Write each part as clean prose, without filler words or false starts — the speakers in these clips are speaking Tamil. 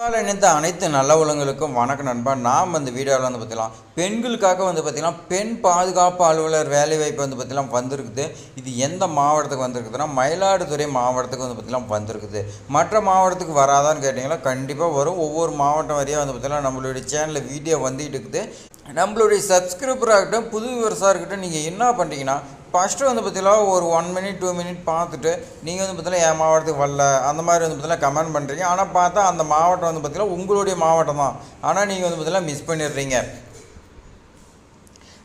இணைந்த அனைத்து நல்ல உள்ளங்களுக்கும் வணக்கம் நண்பா. நாம் இந்த வீடியோவில் பார்த்தீங்கன்னா பெண்களுக்காக பார்த்தீங்கன்னா பெண் பாதுகாப்பு அலுவலர் வேலைவாய்ப்பு பார்த்தீங்கன்னா வந்திருக்குது. இது எந்த மாவட்டத்துக்கு வந்திருக்குதுன்னா மயிலாடுதுறை மாவட்டத்துக்கு பார்த்தீங்கன்னா வந்திருக்குது. மற்ற மாவட்டத்துக்கு வராதான்னு கேட்டிங்கன்னா கண்டிப்பாக வரும். ஒவ்வொரு மாவட்டம் வரையும் பார்த்தீங்கன்னா நம்மளுடைய சேனலில் வீடியோ வந்துட்டு இருக்குது. நம்மளுடைய சப்ஸ்கிரைபராக இருக்கட்டும், புது விவசாயம் இருக்கட்டும், நீங்கள் என்ன பண்ணுறீங்கன்னா ஃபஸ்ட்டு பார்த்தீங்கன்னா ஒரு 1 மினிட் 2 மினிட் பார்த்துட்டு நீங்கள் பார்த்தீங்கன்னா என் மாவட்டத்துக்கு வரல அந்த மாதிரி பார்த்தீங்கன்னா கமெண்ட் பண்ணுறீங்க. ஆனால் பார்த்தா அந்த மாவட்டம் பார்த்தீங்கன்னா உங்களுடைய மாவட்டம் தான், ஆனால் நீங்கள் பார்த்தீங்கன்னா மிஸ் பண்ணிடுறீங்க.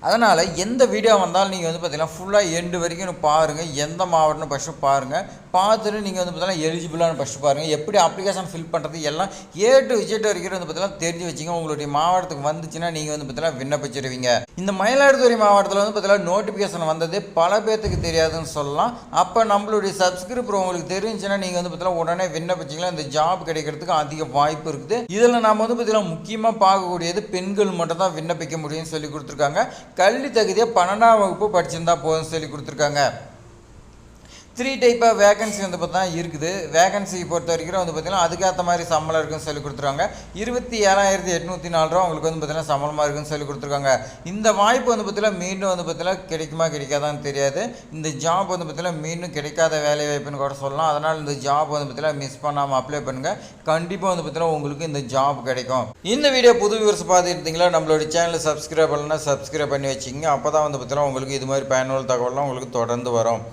அதனால் எந்த வீடியோ வந்தாலும் நீங்கள் பார்த்தீங்கன்னா ஃபுல்லாக எண்டு வரைக்கும் பாருங்கள். எந்த மாவட்டம்னு ஃபஸ்ட்டு பாருங்கள். பார்த்துட்டு நீங்கள் பார்த்தீங்கன்னா எலிஜிபிளான ஃபஸ்ட்டு பாருங்கள். எப்படி அப்ளிகேஷன் ஃபில் பண்ணுறது எல்லாம் A to Z வரைக்கும் பார்த்தீங்கன்னா தெரிஞ்சு வச்சுங்க. உங்களுடைய மாவட்டத்துக்கு வந்துச்சுன்னா நீங்கள் பார்த்தீங்கன்னா விண்ணப்பிச்சிருவீங்க. இந்த மயிலாடுதுறை மாவட்டத்தில் பார்த்தீங்கன்னா நோட்டிஃபிகேஷன் வந்தது பல பேர்த்துக்கு தெரியாதுன்னு சொல்லலாம். அப்போ நம்மளுடைய சப்ஸ்கிரைபர் உங்களுக்கு தெரிஞ்சுன்னா நீங்கள் பார்த்தீங்கன்னா உடனே விண்ணப்பிச்சிக்கலாம். இந்த ஜாப் கிடைக்கிறதுக்கு அதிக வாய்ப்பு இருக்குது. இதில் நம்ம பார்த்தீங்கன்னா முக்கியமாக பார்க்கக்கூடியது பெண்கள் மட்டும் தான் விண்ணப்பிக்க முடியும்னு சொல்லி கொடுத்துருக்காங்க. கல்வி தகுதியாக 12ஆம் வகுப்பு படிச்சிருந்தா போதும்னு சொல்லி கொடுத்துருக்காங்க. 3 டைப் ஆஃப் வேகன்சி பார்த்தா இருக்குது. வேகன்சி பொறுத்த வரைக்கும் பார்த்தீங்கன்னா அதுக்கேற்ற மாதிரி சம்பளம் இருக்குன்னு சொல்லி கொடுத்துருக்காங்க. 27,804 ரூபா உங்களுக்கு பார்த்தீங்கன்னா சம்பளமாக இருக்குன்னு சொல்லி கொடுத்துருக்காங்க. இந்த வாய்ப்பு பார்த்தீங்கன்னா மீண்டும் பார்த்தீங்கன்னா கிடைக்குமா கிடைக்காதான்னு தெரியாது. இந்த ஜாப் பார்த்தீங்கன்னா மீண்டும் கிடைக்காத வேலை வாய்ப்புன்னு கூட சொல்லலாம். அதனால் இந்த ஜாப் பார்த்தீங்கன்னா மிஸ் பண்ணாமல் அப்ளை பண்ணுங்கள். கண்டிப்பாக பார்த்தீங்கன்னா உங்களுக்கு இந்த ஜாப் கிடைக்கும். இந்த வீடியோ புது வியூவர்ஸ் பார்த்துருந்தீங்களா, நம்மளோட சேனலை சப்ஸ்கிரைப் பண்ணலாம், சப்ஸ்கிரைப் பண்ணி வச்சுங்க. அப்போ தான் பார்த்தீங்கன்னா உங்களுக்கு இது மாதிரி பயனுள்ள தகவலாம் உங்களுக்கு தொடர்ந்து வரும்.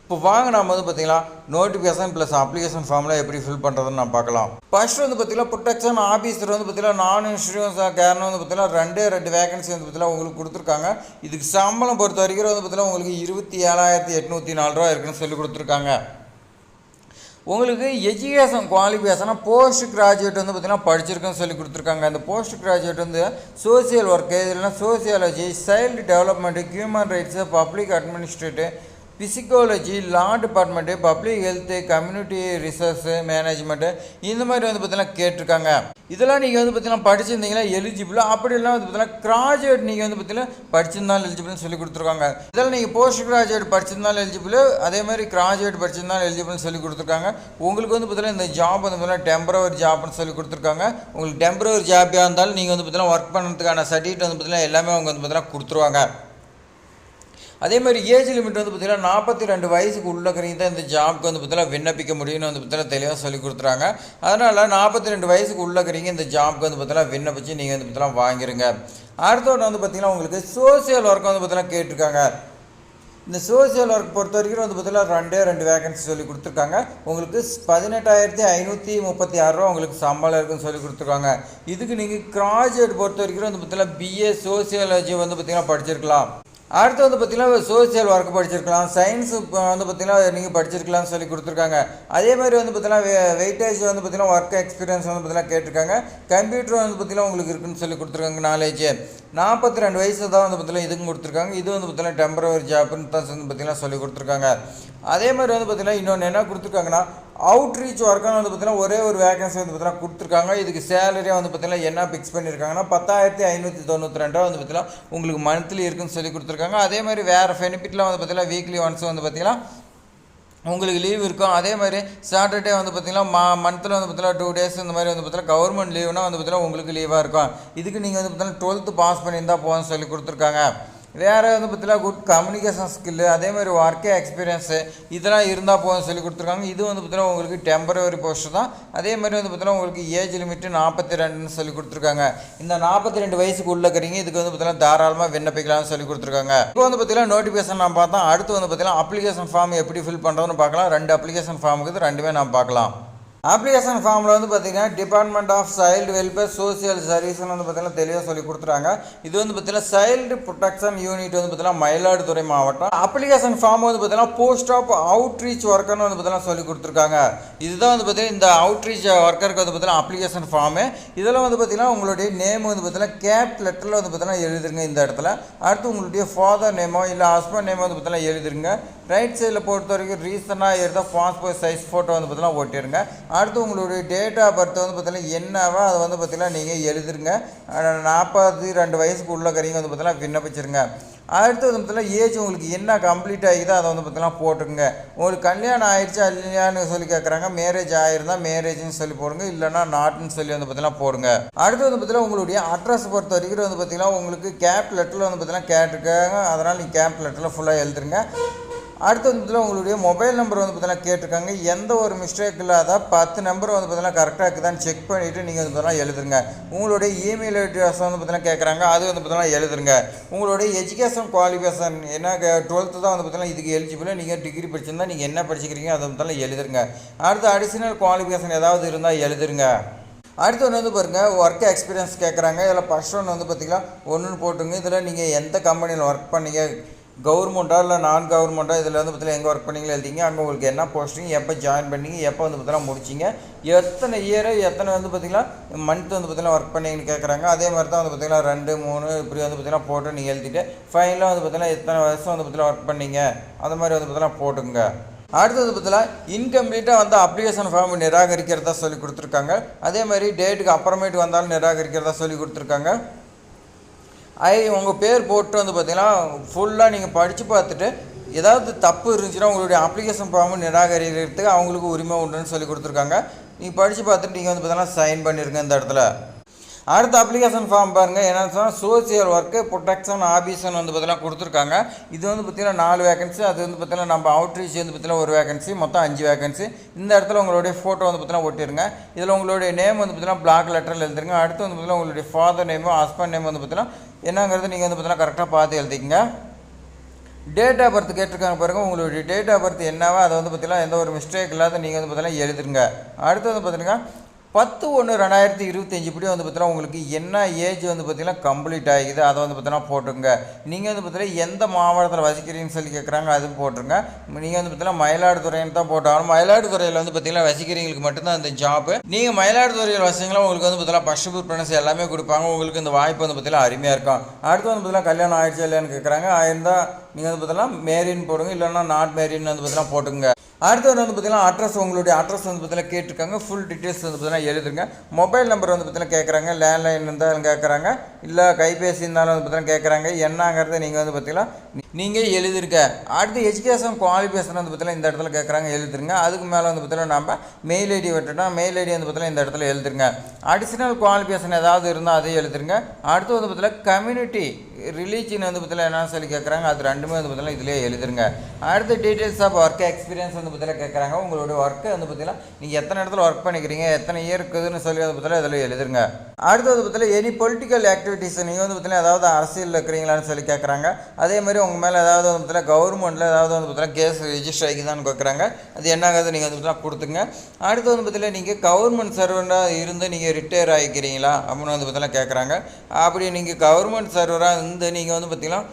இப்போ வாங்க நம்ம பார்த்தீங்கன்னா நோட்டிஃபிகேஷன் ப்ளஸ் அப்ளிகேஷன் ஃபார்மில் எப்படி ஃபில் பண்ணுறதுன்னு நான் பார்க்கலாம். ஃபர்ஸ்ட் பார்த்தீங்கன்னா ப்ரொடெக்ஷன் ஆஃபீஸர் பார்த்தீங்கன்னா நான் இன்சூரன்ஸ் கேர்னு பார்த்தீங்கன்னா 2 வேகன்சி பார்த்தீங்கன்னா உங்களுக்கு கொடுத்துருக்காங்க. இதுக்கு சம்பளம் பொறுத்த வரைக்கும் பார்த்தீங்கன்னா உங்களுக்கு 27,804 ரூபா இருக்குன்னு சொல்லி கொடுத்துருக்காங்க. உங்களுக்கு எஜுகேஷன் குவாலிஃபிகேஷனாக போஸ்ட் கிராஜுவேட் பார்த்தீங்கன்னா படிச்சிருக்குன்னு சொல்லி கொடுத்துருக்காங்க. அந்த போஸ்ட் கிராஜுவேட் சோசியல் ஒர்க்கு, இல்லைன்னா sociology, child development, human rights, public administrate, psychology, law department, public health, community research management, இந்த மாதிரி பார்த்தீங்கன்னா கேட்டிருக்காங்க. இதெல்லாம் நீங்கள் பார்த்தீங்கன்னா படிச்சிருந்தீங்கன்னா எலிஜிபிள். அப்படி இல்லை பார்த்தீங்கன்னா கிராஜுவேட் நீங்கள் பார்த்தீங்கன்னா படிச்சிருந்தாலும் எலிஜிபிள்னு சொல்லி கொடுத்துருக்காங்க. இதெல்லாம் நீங்கள் போஸ்ட் கிராஜுவேட் படிச்சிருந்தாலும் எலிஜிபிள், அதே மாதிரி கிராஜுவேட் படிச்சிருந்தாலும் எலிஜிபிள்னு சொல்லி கொடுத்துருக்காங்க. உங்களுக்கு பார்த்தீங்கன்னா இந்த ஜாப் பார்த்தீங்கன்னா டெம்பரவரி ஜாப்னு சொல்லி கொடுத்துருக்காங்க. உங்களுக்கு டெம்பரவரி ஜாப்பாக இருந்தாலும் நீங்கள் பார்த்தீங்கன்னா ஒர்க் பண்ணுறதுக்கான சர்டிஃபிகேட் பார்த்தீங்கன்னா எல்லாமே அவங்க பார்த்தீங்கன்னா கொடுத்துருவாங்க. அதே மாதிரி ஏஜ் லிமிட் பார்த்தீங்கன்னா 42 வயசுக்கு உள்ளக்கிறீங்க தான் இந்த ஜாப்க்கு பார்த்தீங்கன்னா விண்ணப்பிக்க முடியும்னு பார்த்தீங்கன்னா தெளிவாக சொல்லி கொடுத்துறாங்க. அதனால் 42 வயசுக்கு உள்ளக்கிறீங்க இந்த ஜாப்க்கு பார்த்தீங்கன்னா விண்ணப்பிச்சு நீங்கள் பார்த்தீங்கன்னா வாங்கிருங்க. அடுத்தவங்க பார்த்தீங்கன்னா உங்களுக்கு சோசியல் ஒர்க் பார்த்தீங்கன்னா கேட்டிருக்காங்க. இந்த சோசியல் ஒர்க் பொறுத்த வரைக்கும் பார்த்தீங்கன்னா 2 வேகன்சி சொல்லி கொடுத்துருக்காங்க. உங்களுக்கு 18,536 ரூபா உங்களுக்கு சம்பளம் இருக்குன்னு சொல்லி கொடுத்துருக்காங்க. இதுக்கு நீங்கள் கிராஜுவேட் பொறுத்த வரைக்கும் பார்த்தீங்கன்னா BA சோசியாலஜி பார்த்தீங்கன்னா படிச்சிருக்கலாம். அடுத்து பார்த்தீங்கன்னா சோசியல் ஒர்க் படிச்சிருக்கலாம். சயின்ஸ் பார்த்தீங்கன்னா நீங்கள் படிச்சிருக்கலாம்னு சொல்லி கொடுத்துருக்காங்க. அதே மாதிரி பார்த்தீங்கன்னா வெயிட்டேஜ் பார்த்தீங்கன்னா ஒர்க் எக்ஸ்பீரியன்ஸ் பார்த்தீங்கன்னா கேட்டிருக்காங்க. கம்ப்யூட்டர் பார்த்தீங்கன்னா உங்களுக்கு இருக்குன்னு சொல்லி கொடுத்துருக்காங்க. நாலேஜ் 42 வயசு தான் பார்த்தீங்கன்னா இதுக்கும் கொடுத்துருக்காங்க. இது பார்த்தீங்கன்னா டெம்பரவரி ஜாப்னு தான் பார்த்தீங்கன்னா சொல்லி கொடுத்துருக்காங்க. அதே மாதிரி பார்த்தீங்கன்னா இன்னொன்று என்ன கொடுத்துருக்காங்கன்னா அவுட்ரீச் ஒர்க்கான பார்த்தீங்கன்னா ஒரே ஒரு வேகன்சி பார்த்தீங்கன்னா கொடுத்துருக்காங்க. இதுக்கு சேலரியாக பார்த்தீங்கன்னா என்ன ஃபிக்ஸ் பண்ணியிருக்காங்கன்னா 10,592 ரூபா பார்த்தீங்கன்னா உங்களுக்கு மந்த்லி இருக்குன்னு சொல்லி கொடுத்துருக்காங்க. அதே மாதிரி வேறு பெனிஃபிட்லாம் பார்த்தீங்கன்னா வீக்லி ஒன்ஸ் பார்த்தீங்கன்னா உங்களுக்கு லீவ் இருக்கும். அதே மாதிரி சாட்டர்டே பார்த்தீங்கன்னா மந்தில் பார்த்தீங்கன்னா 2 டேஸ் இந்த மாதிரி பார்த்தீங்கன்னா கவர்மெண்ட் லீவுனா பார்த்தீங்கன்னா உங்களுக்கு லீவாக இருக்கும். இதுக்கு நீங்கள் பார்த்தீங்கன்னா 12th பாஸ் பண்ணியிருந்தால் போகணும்னு சொல்லி கொடுத்துருக்காங்க. வேறு பார்த்தீங்கன்னா குட் கம்யூனிகேஷன் ஸ்கில்லு, அதே மாதிரி ஒர்க்கே எக்ஸ்பீரியன்ஸு இதெல்லாம் இருந்தால் போதும்னு சொல்லி கொடுத்துருக்காங்க. இது பார்த்தீங்கன்னா உங்களுக்கு டெம்பரவரி போஸ்ட்டு தான். அதே மாதிரி பார்த்தீங்கன்னா உங்களுக்கு ஏஜ் லிமிட்டு 42ன்னு சொல்லி கொடுத்துருக்காங்க. இந்த 42 வயசுக்கு உள்ளக்கிறீங்க இதுக்கு பார்த்தீங்கன்னா தாராளமாக விண்ணப்பிக்கலாம்னு சொல்லி கொடுத்துருக்காங்க. இப்போ பார்த்தீங்கன்னா நோட்டிஃபிகேஷன் நான் பார்த்தோம். அடுத்து பார்த்தீங்கன்னா அப்ளிகேஷன் ஃபார்ம் எப்படி ஃபில் பண்ணுறதுன்னு பார்க்கலாம். 2 அப்ளிகேஷன் ஃபார்ம் இருக்குது, 2மே நான் பார்க்கலாம். அப்ளிகேஷன் ஃபார்மில் பார்த்தீங்கன்னா department of child welfare social சர்வீஸ்னு பார்த்தீங்கன்னா தெளிவாக சொல்லி கொடுத்துறாங்க. இது பார்த்தீங்கன்னா சைல்டு ப்ரொடெக்ஷன் யூனிட் பார்த்தீங்கன்னா மயிலாடுதுறை மாவட்டம். அப்ளிகேஷன் ஃபார்ம் பார்த்தீங்கன்னா போஸ்ட் ஆஃப் அவுட்ரீச் ஒர்க்கர்னு பார்த்தீங்கன்னா சொல்லி கொடுத்துருக்காங்க. இதுதான் பார்த்தீங்கன்னா இந்த அவுட்ரீச் ஒர்க்கருக்கு பார்த்தீங்கன்னா அப்ளிகேஷன் ஃபார்மு. இதெல்லாம் பார்த்தீங்கன்னா உங்களுடைய நேம் பார்த்தீங்கன்னா கேப் லெட்டரில் பார்த்தீங்கன்னா எழுதுருங்க இந்த இடத்துல. அடுத்து உங்களுடைய ஃபாதர் நேமோ இல்லை ஹஸ்பண்ட் நேமோ பார்த்தீங்கன்னா எழுதுருங்க. ரைட் சைடில் பொறுத்த வரைக்கும் ரீசனாக இருந்தால் பாஸ்போர்ட் சைஸ் ஃபோட்டோ பார்த்தீங்கன்னா ஓட்டிடுங்க. அடுத்து உங்களுடைய டேட் ஆஃப் பர்த் பார்த்தீங்கன்னா என்னவோ அதை பார்த்தீங்கன்னா நீங்கள் எழுதுருங்க. 42 வயசுக்கு உள்ளக்கிறீங்க பார்த்தீங்கன்னா விண்ணப்பிச்சிருங்க. அடுத்து வந்து பார்த்தீங்கன்னா ஏஜ் உங்களுக்கு என்ன கம்ப்ளீட் ஆகிதோ அதை வந்து பார்த்தீங்கன்னா போட்டுருங்க. உங்களுக்கு கல்யாணம் ஆயிடுச்சா இல்லையான்னு சொல்லி கேட்குறாங்க. மேரேஜ் ஆயிருந்தால் மேரேஜ்னு சொல்லி போடுங்க, இல்லைனா நாட்னு சொல்லி வந்து பார்த்தீங்கன்னா போடுங்க. அடுத்து வந்து பார்த்தீங்கன்னா உங்களுடைய அட்ரஸ் பொறுத்த வரைக்கும் வந்து பார்த்தீங்கன்னா உங்களுக்கு கேப் லெட்டரில் வந்து பார்த்தீங்கன்னா கேட்டிருக்காங்க. அதனால் நீங்கள் கேப் லெட்டரில் ஃபுல்லாக எழுதுருங்க. அடுத்து வந்து பார்த்தீங்கன்னா உங்களுடைய மொபைல் நம்பர் வந்து பார்த்தீங்கன்னா கேட்டிருக்காங்க. எந்த ஒரு மிஸ்டேக் இல்லாத 10 நம்பர் வந்து பார்த்தீங்கன்னா கரெக்டாக இருக்குதான்னு செக் பண்ணிவிட்டு நீங்கள் வந்து பார்த்தீங்கன்னா எழுதுருங்க. உங்களுடைய இமெயில் அட்ரஸ் வந்து பார்த்தீங்கன்னா கேட்குறாங்க, அது வந்து பார்த்தீங்கன்னா எழுதுருங்க. உங்களுடைய எஜுகேஷன் குவாலிஃபிகேஷன் என்ன 12th தான் வந்து பார்த்தீங்கன்னா இதுக்கு எலிஜிபிள். நீங்கள் டிகிரி படிச்சிருந்தால் நீங்கள் என்ன படிச்சிக்கிறீங்க அதை வந்து பார்த்தீங்கன்னா எழுதுருங்க. அடுத்து அடிஷ்னல் குவாலிஃபிகேஷன் ஏதாவது இருந்தால் எழுதுருங்க. அடுத்து ஒன்று வந்து பாருங்கள், ஒர்க் எக்ஸ்பீரியன்ஸ் கேட்குறாங்க. இதில் ஃபஸ்ட் ஒன்று வந்து பார்த்திங்கன்னா ஒன்றுன்னு போட்டுங்க. இதில் நீங்கள் எந்த கம்பெனியில் ஒர்க் பண்ணீங்க, கவர்மெண்ட்டா இல்லை நான் கவர்மெண்ட்டா, இதில் வந்து பார்த்தீங்கன்னா எங்கே ஒர்க் பண்ணிங்களோ எழுதிங்க. அங்கே உங்களுக்கு என்ன போஸ்டிங், எப்போ ஜாயின் பண்ணிங்க, எப்போ வந்து பார்த்தீங்கன்னா முடிச்சிங்க, எத்தனை இயரு எத்தனை வந்து பார்த்திங்கன்னா மந்த் வந்து பார்த்தீங்கன்னா ஒர்க் பண்ணிங்கன்னு கேட்குறாங்க. அதே மாதிரி தான் வந்து பார்த்திங்கன்னா 2 3 இப்படி வந்து பார்த்திங்கன்னா போட்டு நீங்கள் எழுதிட்டு ஃபைனலாக வந்து பார்த்திங்கன்னா எத்தனை வருஷம் வந்து பார்த்திங்கன்னா ஒர்க் பண்ணிங்க அந்த மாதிரி வந்து பார்த்திங்கன்னா போட்டுங்க. அடுத்தது பார்த்தீங்கன்னா இன்கம்ப்ளீட்டாக வந்து அப்ளிகேஷன் ஃபார்ம் நிராகரிக்கிறதா சொல்லி கொடுத்துருக்காங்க. அதே மாதிரி டேட்டுக்கு அப்புறமேட்டு வந்தாலும் நிராகரிக்கிறதா சொல்லி கொடுத்துருக்காங்க. உங்கள் பேர் போட்டு வந்து பார்த்தீங்கன்னா ஃபுல்லாக நீங்கள் படித்து பார்த்துட்டு ஏதாவது தப்பு இருந்துச்சுன்னா உங்களுடைய அப்ளிகேஷன் ஃபார்ம் நிராகரிக்கிறதுக்கு அவங்களுக்கு உரிமை உண்டுன்னு சொல்லி கொடுத்துருக்காங்க. நீங்கள் படித்து பார்த்துட்டு நீங்கள் வந்து பார்த்தீங்கன்னா சைன் பண்ணிடுங்க இந்த இடத்துல. அடுத்த அப்ளிகேஷன் ஃபார்ம் பாருங்கள், என்னென்னு சொன்னால் சோசியல் ஒர்க்கு ப்ரொடெக்ஷன் ஆஃபீஸ்ன்னு வந்து பார்த்தீங்கன்னா கொடுத்துருக்காங்க. இது வந்து பார்த்திங்கன்னா 4 வேகன்சி. அது வந்து பார்த்திங்கன்னா நம்ம அவுட்ரீச் வந்து பார்த்திங்கன்னா 1 வேகன்சி, மொத்தம் 5 வேகன்சி. இந்த இடத்துல உங்களுடைய ஃபோட்டோ வந்து பார்த்திங்கன்னா ஒட்டிடுங்க. இதில் உங்களுடைய நேம் வந்து பார்த்திங்கன்னா பிளாக் லெட்டரில் எழுதுருங்க. அடுத்து வந்து பார்த்திங்கன்னா உங்களுடைய ஃபாதர் நேமோ ஹஸ்பண்ட் நேம் வந்து பார்த்திங்கன்னா என்னங்கிறது நீங்கள் வந்து பார்த்திங்கன்னா கரெக்டாக பார்த்து எழுதிக்கங்க. டேட் ஆஃப் பர்த் கேட்டிருக்காங்க பாருங்கள். உங்களுடைய டேட் ஆஃப் பர்த் என்னவோ அதை வந்து பார்த்திங்கன்னா எந்த ஒரு மிஸ்டேக் இல்லாத நீங்கள் வந்து பார்த்திங்கன்னா எழுதுருங்க. அடுத்து வந்து பார்த்திங்கன்னா 10/1/2025 இப்படி வந்து பார்த்தீங்கன்னா உங்களுக்கு என்ன ஏஜ் வந்து பார்த்தீங்கன்னா கம்ப்ளீட் ஆகிது அதை வந்து பார்த்தீங்கன்னா போட்டுருங்க. நீங்கள் வந்து பார்த்தீங்கன்னா எந்த மாவட்டத்தில் வசிக்கிறீங்கன்னு சொல்லி கேட்குறாங்க, அது போட்டுருங்க. நீங்கள் வந்து பார்த்தீங்கன்னா மயிலாடுதுறைன்னு தான் போட்டாலும் மயிலாடுதுறையில் வந்து பார்த்தீங்கன்னா வசிக்கிறவங்களுக்கு மட்டும்தான் இந்த ஜாப்பு. நீங்கள் மயிலாடுதுறையில் வசிங்களா உங்களுக்கு வந்து பார்த்தீங்கன்னா ஃபர்ஸ்ட் ப்ரிஃபரன்ஸ் எல்லாமே கொடுப்பாங்க. உங்களுக்கு இந்த வாய்ப்பு வந்து பார்த்தீங்கன்னா அருமையாக இருக்கும். அடுத்து வந்து பார்த்தீங்கன்னா கல்யாணம் ஆயிடுச்சு இல்லையான்னு கேட்குறாங்க. ஆயிருந்தால் நீங்கள் வந்து பார்த்தீங்கன்னா மேரின்னு போடுங்க, இல்லைன்னா நாட் மேரின்னு வந்து பார்த்தீங்கன்னா போட்டுங்க. அடுத்து வந்து பார்த்தீங்கன்னா அட்ரஸ், உங்களுடைய அட்ரஸ் வந்து பார்த்தீங்கன்னா கேட்டிருக்காங்க. ஃபுல் டீட்டெயில்ஸ் வந்து பார்த்தீங்கன்னா எழுதுங்க. மொபைல் நம்பர் வந்து பார்த்தீங்கன்னா கேட்குறாங்க, லேண்ட்லைன் இருந்தாலும் கேட்குறாங்க, இல்லை கைபேசி இருந்தாலும் வந்து பார்த்தீங்கன்னா கேட்குறாங்க. என்னங்கிறத நீங்கள் வந்து பார்த்தீங்கன்னா நீங்கள் எழுதிருக்க. அடுத்து எஜுகேஷன் குவாலிஃபிகேஷன் வந்து பார்த்தீங்கன்னா இந்த இடத்துல கேட்குறாங்க, எழுதுருங்க. அதுக்கு மேலே வந்து பார்த்தீங்கன்னா நம்ம மெயில் ஐடி விட்டுட்டோம், மெயில் ஐடி வந்து பார்த்தீங்கன்னா இந்த இடத்துல எழுதுருங்க. அடிஷ்னல் குவாலிஃபிகேஷன் ஏதாவது இருந்தால் அதையும் எழுதுருங்க. அடுத்து வந்து பார்த்தீங்கன்னா கம்யூனிட்டி ரிலீஜன் வந்து பார்த்தீங்கன்னா என்ன சொல்லி கேட்குறாங்க, அது ரெண்டுமே வந்து பார்த்தீங்கன்னா இதிலே எழுதுருங்க. அடுத்து டீட்டெயில்ஸ் ஆஃப் ஒர்க் எக்ஸ்பீரியன்ஸ் வந்து பார்த்தீங்கன்னா கேட்குறாங்க. உங்களுடைய ஒர்க்கு வந்து பார்த்தீங்கன்னா நீங்கள் எத்தனை இடத்துல ஒர்க் பண்ணிக்கிறீங்க, எத்தனை இயர் இருக்குதுன்னு சொல்லி வந்து பார்த்தீங்கன்னா இதில் எழுதுருங்க. அடுத்து வந்து பார்த்தீங்கன்னா எனி பொலிட்டிக்கல் ஆக்டிவிட்டீஸ் நீங்கள் வந்து பார்த்தீங்கன்னா ஏதாவது அரசியலில் இருக்கிறீங்களான்னு சொல்லி கேட்குறாங்க. அதே மாதிரி உங்கள் மேலே ஏதாவது வந்து பார்த்தீங்கன்னா கவர்மெண்ட்டில் ஏதாவது வந்து பார்த்தீங்கன்னா கேஸ் ரிஜிஸ்டர் ஆகிதான்னு கேட்குறாங்க. அது என்னங்கிறது நீங்கள் வந்து பார்த்தீங்கன்னா கொடுத்துங்க. அடுத்து வந்து பார்த்தீங்கன்னா நீங்கள் கவர்மெண்ட் சர்வராக இருந்து நீங்கள் ரிட்டையர் ஆகிக்கிறீங்களா அப்படின்னு வந்து பார்த்தீங்கன்னா கேட்குறாங்க. அப்படி நீங்கள் கவர்மெண்ட் சர்வராக இருந்து நீங்கள் வந்து பார்த்தீங்கன்னா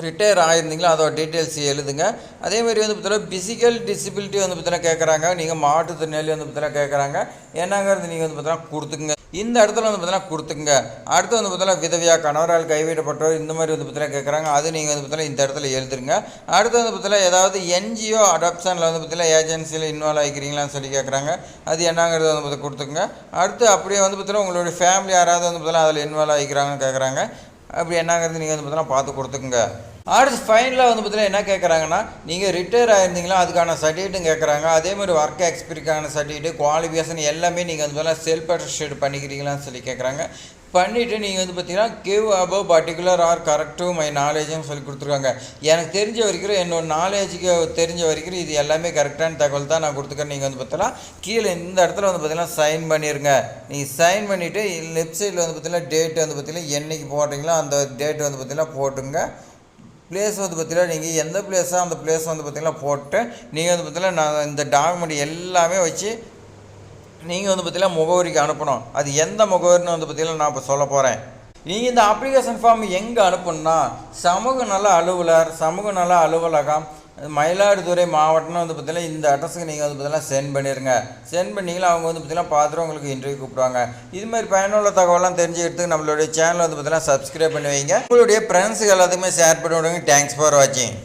ரிட்டையர் ஆகிருந்தீங்களா அதோட டீட்டெயில்ஸ் எழுதுங்க. அதேமாதிரி வந்து பார்த்தீங்கன்னா ஃபிசிக்கல் டிசபிலிட்டி வந்து பார்த்தீங்கன்னா கேட்குறாங்க. நீங்கள் மாற்றுத்திறனாளி வந்து பார்த்தீங்கன்னா கேட்குறாங்க. என்னங்கிறது நீங்கள் வந்து பார்த்தீங்கன்னா கொடுத்துங்க. இந்த இடத்துல வந்து பார்த்தீங்கன்னா கொடுத்துங்க. அடுத்து வந்து பார்த்தீங்கன்னா விதவியாக கணவரால் கைவிடப்பட்டவர் இந்த மாதிரி வந்து பார்த்தீங்கன்னா கேட்குறாங்க. அது நீங்கள் வந்து பார்த்தீங்கன்னா இந்த இடத்துல எழுதுருங்க. அடுத்து வந்து பார்த்தீங்கன்னா ஏதாவது என்ஜிஓ அடாப்ஷனில் வந்து பார்த்தீங்கன்னா ஏஜென்சியில் இன்வால்வ் ஆகிக்கிறீங்களான்னு சொல்லி கேட்குறாங்க. அது என்னங்கிறது வந்து பார்த்தீங்கன்னா கொடுத்துங்க. அடுத்து அப்படியே வந்து பார்த்தீங்கன்னா உங்களுடைய ஃபேமிலி யாராவது வந்து பார்த்தீங்கன்னா அதில் இன்வால்வ் ஆகிக்கிறாங்கன்னு கேட்குறாங்க. அப்படி என்னங்கிறது நீங்கள் வந்து பார்த்தீங்கன்னா பார்த்து கொடுத்துக்குங்க. அடுத்து ஃபைனலாக வந்து பார்த்தீங்கன்னா என்ன கேட்குறாங்கன்னா, நீங்கள் ரிட்டையர் ஆகிருந்தீங்களா அதுக்கான சர்டிஃபிகேட்டும் கேட்குறாங்க. அதேமாதிரி ஒர்க் எக்ஸ்பீரியன்ஸான சர்டிஃபிகேட் குவாலிஃபிகேஷன் எல்லாமே நீங்கள் வந்து பார்த்தீங்கன்னா செல்ஃப் அட்டஸ்டட் பண்ணிக்கிறீங்களான்னு சொல்லி கேட்குறாங்க. பண்ணிவிட்டு நீங்கள் வந்து பார்த்தீங்கன்னா give above particular are correct to my நாலேஜ்னு சொல்லி கொடுத்துருக்காங்க. எனக்கு தெரிஞ்ச வரைக்கும் என்னோட நாலேஜுக்கு தெரிஞ்ச வரைக்கும் இது எல்லாமே கரெக்டான தகவல் தான் நான் கொடுத்துக்கிறேன். நீங்கள் வந்து பார்த்தீங்கன்னா கீழே இந்த இடத்துல வந்து பார்த்தீங்கன்னா சைன் பண்ணிடுங்க. நீங்கள் சைன் பண்ணிவிட்டு லெஃப்ட் சைடில் வந்து பார்த்தீங்கன்னா டேட் வந்து பார்த்தீங்கன்னா என்றைக்கு போட்டிங்களோ அந்த டேட் வந்து பார்த்தீங்கன்னா போட்டுங்க. பிளேஸ் வந்து பார்த்தீங்கன்னா நீங்கள் எந்த பிளேஸோ அந்த பிளேஸ் வந்து பார்த்தீங்கன்னா போட்டு நீங்கள் வந்து பார்த்தீங்கன்னா நான் இந்த டாக்குமெண்ட் எல்லாமே வச்சு நீங்கள் வந்து பார்த்தீங்கன்னா முகவரிக்கு அனுப்பணும். அது எந்த முகவரின்னு வந்து பார்த்தீங்கன்னா நான் இப்போ சொல்ல போகிறேன். நீங்கள் இந்த அப்ளிகேஷன் ஃபார்ம் எங்கே அனுப்பணும்னா சமூக நல அலுவலர், சமூக நல அலுவலகம், மயிலாடுதுறை மாவட்டம்னு வந்து பார்த்தீங்கன்னா இந்த அட்ரஸுக்கு நீங்கள் வந்து பார்த்தீங்கன்னா சென்ட் பண்ணிடுங்க. சென்ட் பண்ணிங்களா அவங்க வந்து பார்த்தீங்கன்னா பார்த்துட்டு உங்களுக்கு இன்டர்வியூ கூப்பிடுவாங்க. இதுமாதிரி பயனுள்ள தகவலாம் தெரிஞ்சுக்கிறதுக்கு நம்மளுடைய சேனல் வந்து பார்த்தீங்கன்னா சப்ஸ்கிரைப் பண்ணி வைங்க. உங்களுடைய ஃப்ரெண்ட்ஸுக்கு எல்லாத்துக்குமே ஷேர் பண்ணி விடுங்க. தேங்க்ஸ் ஃபார் வாட்சிங்.